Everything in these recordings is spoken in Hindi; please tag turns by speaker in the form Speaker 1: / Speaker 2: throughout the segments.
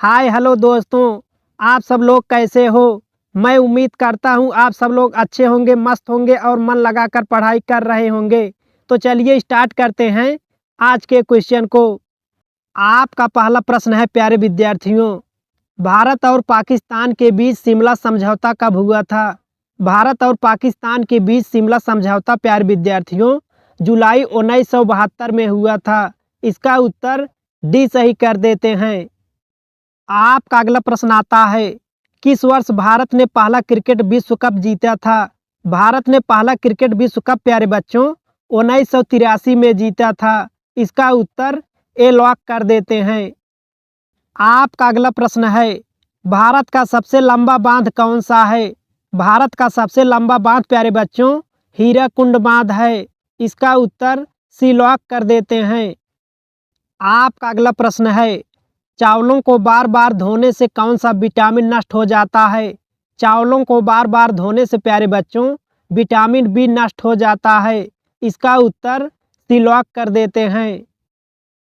Speaker 1: हाय हेलो दोस्तों, आप सब लोग कैसे हो। मैं उम्मीद करता हूँ आप सब लोग अच्छे होंगे, मस्त होंगे और मन लगाकर पढ़ाई कर रहे होंगे। तो चलिए स्टार्ट करते हैं आज के क्वेश्चन को। आपका पहला प्रश्न है प्यारे विद्यार्थियों, भारत और पाकिस्तान के बीच शिमला समझौता कब हुआ था। भारत और पाकिस्तान के बीच शिमला समझौता प्यारे विद्यार्थियों जुलाई 1972 में हुआ था। इसका उत्तर डी सही कर देते हैं। आपका अगला प्रश्न आता है, किस वर्ष भारत ने पहला क्रिकेट विश्व कप जीता था। भारत ने पहला क्रिकेट विश्व कप प्यारे बच्चों 1983 में जीता था। इसका उत्तर ए लॉक कर देते हैं। आपका अगला प्रश्न है, भारत का सबसे लंबा बांध कौन सा है। भारत का सबसे लंबा बांध प्यारे बच्चों हीराकुंड बांध है। इसका उत्तर सी लॉक कर देते हैं। आपका अगला प्रश्न है, चावलों को बार बार धोने से कौन सा विटामिन नष्ट हो जाता है। चावलों को बार बार धोने से प्यारे बच्चों विटामिन बी नष्ट हो जाता है। इसका उत्तर सी लॉक कर देते हैं।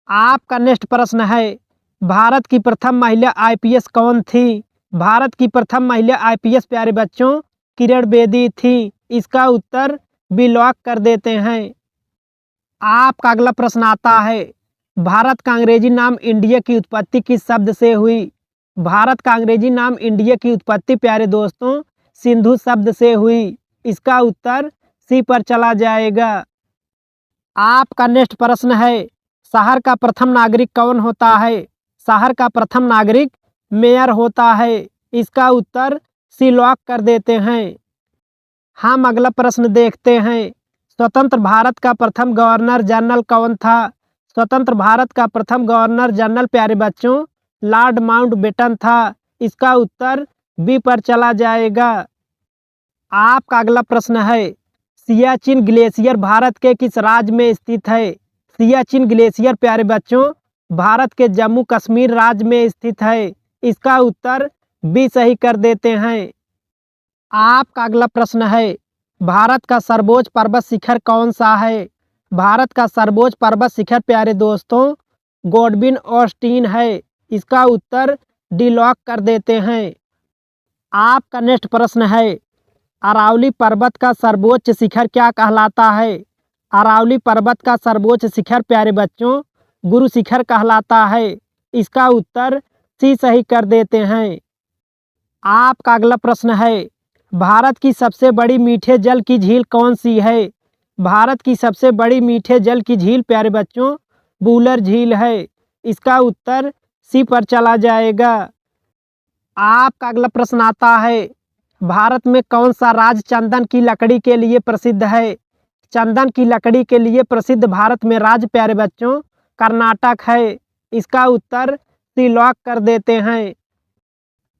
Speaker 1: आपका नेक्स्ट प्रश्न है, भारत की प्रथम महिला आईपीएस कौन थी। भारत की प्रथम महिला आईपीएस प्यारे बच्चों किरण बेदी थी। इसका उत्तर बी लॉक कर देते हैं। आपका अगला प्रश्न आता है, भारत का अंग्रेजी नाम इंडिया की उत्पत्ति किस शब्द से हुई। भारत का अंग्रेजी नाम इंडिया की उत्पत्ति प्यारे दोस्तों सिंधु शब्द से हुई। इसका उत्तर सी पर चला जाएगा। आपका नेक्स्ट प्रश्न है, शहर का प्रथम नागरिक कौन होता है। शहर का प्रथम नागरिक मेयर होता है। इसका उत्तर सी लॉक कर देते हैं। हम अगला प्रश्न देखते हैं, स्वतंत्र भारत का प्रथम गवर्नर जनरल कौन था। स्वतंत्र भारत का प्रथम गवर्नर जनरल प्यारे बच्चों लॉर्ड माउंटबेटन था। इसका उत्तर बी पर चला जाएगा। आपका अगला प्रश्न है, सियाचिन ग्लेशियर भारत के किस राज्य में स्थित है। सियाचिन ग्लेशियर प्यारे बच्चों भारत के जम्मू कश्मीर राज्य में स्थित है। इसका उत्तर बी सही कर देते हैं। आपका अगला प्रश्न है, भारत का सर्वोच्च पर्वत शिखर कौन सा है। भारत का सर्वोच्च पर्वत शिखर प्यारे दोस्तों गॉडविन ऑस्टीन है। इसका उत्तर डी लॉक कर देते हैं। आपका नेक्स्ट प्रश्न है, अरावली पर्वत का सर्वोच्च शिखर क्या कहलाता है। अरावली पर्वत का सर्वोच्च शिखर प्यारे बच्चों गुरु शिखर कहलाता है। इसका उत्तर सी सही कर देते हैं। आपका अगला प्रश्न है, भारत की सबसे बड़ी मीठे जल की झील कौन सी है। भारत की सबसे बड़ी मीठे जल की झील प्यारे बच्चों बूलर झील है। इसका उत्तर सी पर चला जाएगा। आपका अगला प्रश्न आता है, भारत में कौन सा राज्य चंदन की लकड़ी के लिए प्रसिद्ध है। चंदन की लकड़ी के लिए प्रसिद्ध भारत में राज्य प्यारे बच्चों कर्नाटक है। इसका उत्तर सी लॉक कर देते हैं।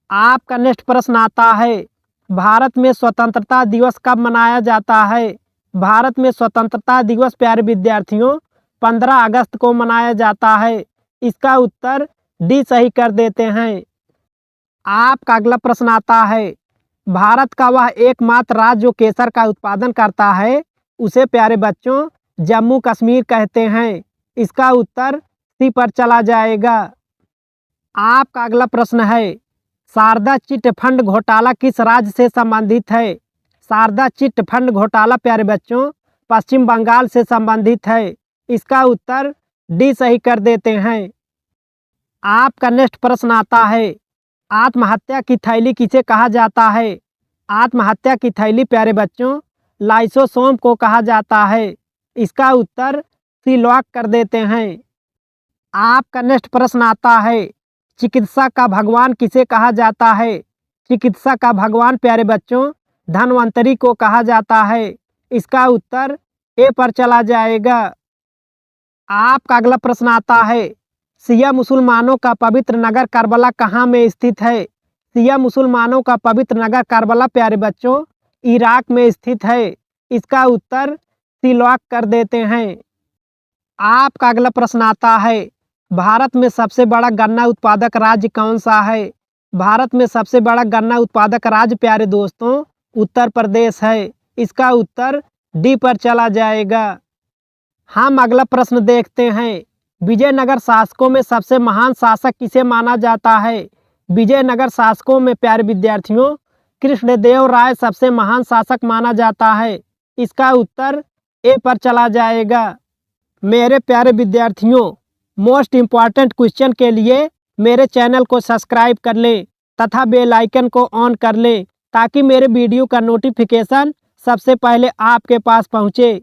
Speaker 1: आपका नेक्स्ट प्रश्न आता है, भारत में स्वतंत्रता दिवस कब मनाया जाता है। भारत में स्वतंत्रता दिवस प्यारे विद्यार्थियों 15 अगस्त को मनाया जाता है। इसका उत्तर डी सही कर देते हैं। आपका अगला प्रश्न आता है, भारत का वह एकमात्र राज्य जो केसर का उत्पादन करता है उसे प्यारे बच्चों जम्मू कश्मीर कहते हैं। इसका उत्तर सी पर चला जाएगा। आपका अगला प्रश्न है, शारदा चिट फंड घोटाला किस राज्य से संबंधित है। शारदा चिट फंड घोटाला प्यारे बच्चों पश्चिम बंगाल से संबंधित है। इसका उत्तर डी सही कर देते हैं। आपका नेक्स्ट प्रश्न आता है, आत्महत्या की थैली किसे कहा जाता है। आत्महत्या की थैली प्यारे बच्चों लाइसोसोम को कहा जाता है। इसका उत्तर सी लॉक कर देते हैं। आपका नेक्स्ट प्रश्न आता है, चिकित्सा का भगवान किसे कहा जाता है। चिकित्सा का भगवान प्यारे बच्चों धन्वंतरी को कहा जाता है। इसका उत्तर ए पर चला जाएगा। आपका अगला प्रश्न आता है, शिया मुसलमानों का पवित्र नगर करबला कहाँ में स्थित है। शिया मुसलमानों का पवित्र नगर करबला प्यारे बच्चों इराक में स्थित है। इसका उत्तर सी लॉक कर देते हैं। आपका अगला प्रश्न आता है, भारत में सबसे बड़ा गन्ना उत्पादक राज्य कौन सा है। भारत में सबसे बड़ा गन्ना उत्पादक राज्य प्यारे दोस्तों उत्तर प्रदेश है। इसका उत्तर डी पर चला जाएगा। हम अगला प्रश्न देखते हैं, विजयनगर शासकों में सबसे महान शासक किसे माना जाता है? विजयनगर शासकों में प्यारे विद्यार्थियों कृष्णदेव राय सबसे महान शासक माना जाता है। इसका उत्तर ए पर चला जाएगा। मेरे प्यारे विद्यार्थियों, मोस्ट इम्पॉर्टेंट क्वेश्चन के लिए मेरे चैनल को सब्सक्राइब कर लें तथा बेल आइकन को ऑन कर लें ताकि मेरे वीडियो का नोटिफिकेशन सबसे पहले आपके पास पहुँचे।